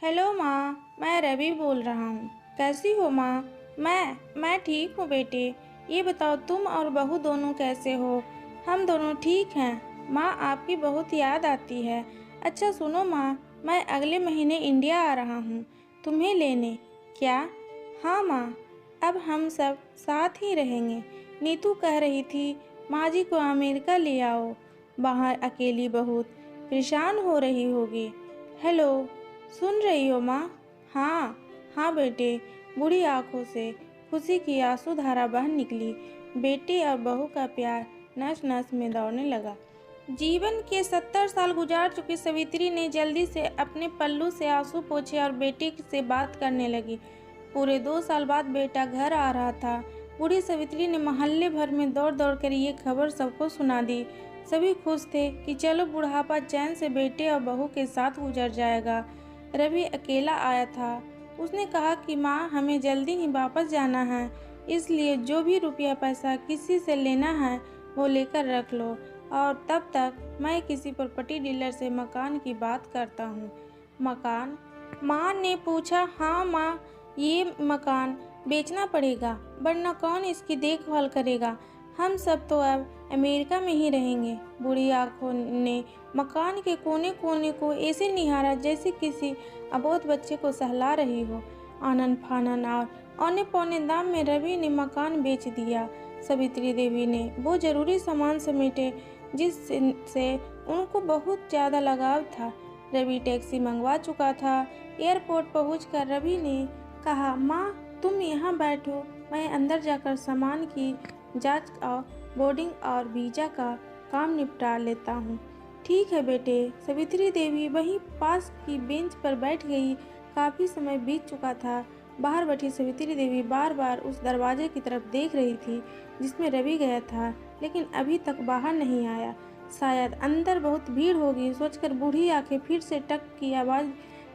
Hello माँ, मैं रवि बोल रहा हूँ। कैसी हो माँ? मैं ठीक हूँ बेटे। ये बताओ तुम और बहू दोनों कैसे हो? हम दोनों ठीक हैं। माँ, आपकी बहुत याद आती है। अच्छा सुनो माँ, मैं अगले महीने इंडिया आ रहा हूँ तुम्हें लेने। क्या? हाँ माँ, अब हम सब साथ ही रहेंगे। नीतू कह रही थी माँ जी को अमेरिका ले आओ। बाहर अकेली बहुत परेशान हो रही होगी। हेलो, सुन रही हो माँ? हाँ हाँ बेटे। बूढ़ी आंखों से खुशी की आंसू धारा बह निकली। बेटे और बहू का प्यार नस नस में दौड़ने लगा। जीवन के 70 साल गुजार चुकी सवित्री ने जल्दी से अपने पल्लू से आंसू पोंछे और बेटे से बात करने लगी। पूरे 2 साल बाद बेटा घर आ रहा था। बूढ़ी सवित्री ने मोहल्ले भर में दौड़ दौड़ कर ये खबर सबको सुना दी। सभी खुश थे कि चलो बुढ़ापा चैन से बेटे और बहू के साथ गुजर जाएगा। रवि अकेला आया था। उसने कहा कि माँ, हमें जल्दी ही वापस जाना है, इसलिए जो भी रुपया पैसा किसी से लेना है वो लेकर रख लो, और तब तक मैं किसी प्रॉपर्टी डीलर से मकान की बात करता हूँ। मकान? माँ ने पूछा। हाँ माँ, ये मकान बेचना पड़ेगा, वरना कौन इसकी देखभाल करेगा? हम सब तो अब अमेरिका में ही रहेंगे। बूढ़ी आंखों ने मकान के कोने कोने को ऐसे निहारा जैसे किसी अबोध बच्चे को सहला रही हो। आनन फानन और औने पौने दाम में रवि ने मकान बेच दिया। सवित्री देवी ने वो जरूरी सामान समेटे जिससे उनको बहुत ज़्यादा लगाव था। रवि टैक्सी मंगवा चुका था। एयरपोर्ट पहुंचकर रवि ने कहा, माँ तुम यहाँ बैठो, मैं अंदर जाकर सामान की जांच और बोर्डिंग और वीज़ा का काम निपटा लेता हूँ। ठीक है बेटे। सवित्री देवी वहीं पास की बेंच पर बैठ गई। काफ़ी समय बीत चुका था। बाहर बैठी सवित्री देवी बार बार उस दरवाजे की तरफ देख रही थी जिसमें रवि गया था, लेकिन अभी तक बाहर नहीं आया। शायद अंदर बहुत भीड़ होगी सोचकर बूढ़ी आंखें फिर से टक की आवाज़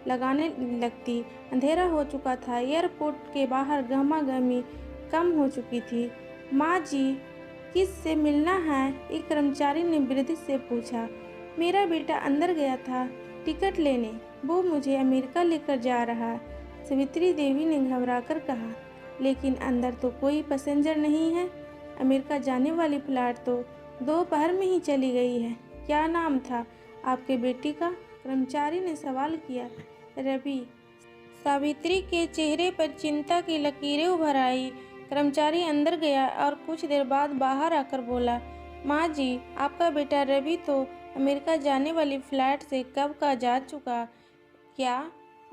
लगाने लगती। अंधेरा हो चुका था। एयरपोर्ट के बाहर गहमा गहमी कम हो चुकी थी। माँ जी, किस से मिलना है? एक कर्मचारी ने वृद्ध से पूछा। मेरा बेटा अंदर गया था टिकट लेने, वो मुझे अमेरिका लेकर जा रहा है, सवित्री देवी ने घबराकर कहा। लेकिन अंदर तो कोई पैसेंजर नहीं है। अमेरिका जाने वाली फ्लाइट तो दोपहर में ही चली गई है। क्या नाम था आपके बेटी का? कर्मचारी ने सवाल किया। रवि। सावित्री के चेहरे पर चिंता की लकीरें उभर आई। कर्मचारी अंदर गया और कुछ देर बाद बाहर आकर बोला, माँ जी, आपका बेटा रवि तो अमेरिका जाने वाली फ्लाइट से कब का जा चुका। क्या?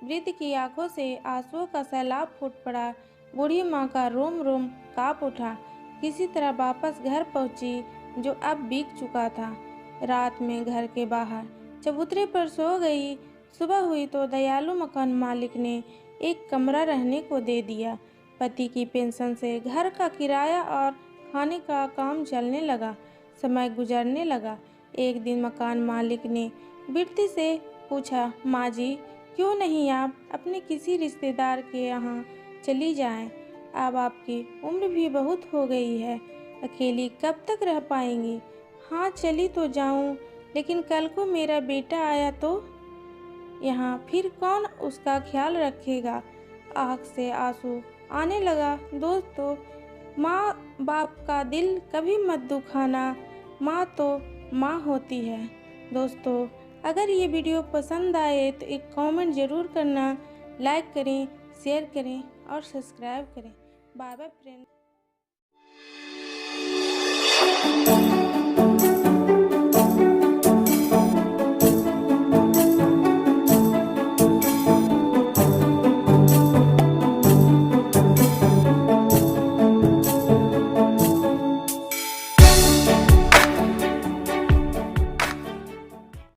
वृद्ध की आंखों से आंसुओं का सैलाब फूट पड़ा। बूढ़ी माँ का रोम रोम कांप उठा। किसी तरह वापस घर पहुंची जो अब बीत चुका था। रात में घर के बाहर चबूतरे पर सो गई। सुबह हुई तो दयालु मकान मालिक ने एक कमरा रहने को दे दिया। पति की पेंशन से घर का किराया और खाने का काम चलने लगा। समय गुजरने लगा। एक दिन मकान मालिक ने वृद्ध से पूछा, माँ जी, क्यों नहीं आप अपने किसी रिश्तेदार के यहाँ चली जाएं? अब आपकी उम्र भी बहुत हो गई है, अकेली कब तक रह पाएंगी? हाँ, चली तो जाऊं, लेकिन कल को मेरा बेटा आया तो यहाँ फिर कौन उसका ख्याल रखेगा? आँख से आंसू आने लगा। दोस्तों, माँ बाप का दिल कभी मत दुखाना, माँ तो माँ होती है। दोस्तों, अगर ये वीडियो पसंद आए तो एक कमेंट ज़रूर करना, लाइक करें, शेयर करें और सब्सक्राइब करें। Bye bye friend.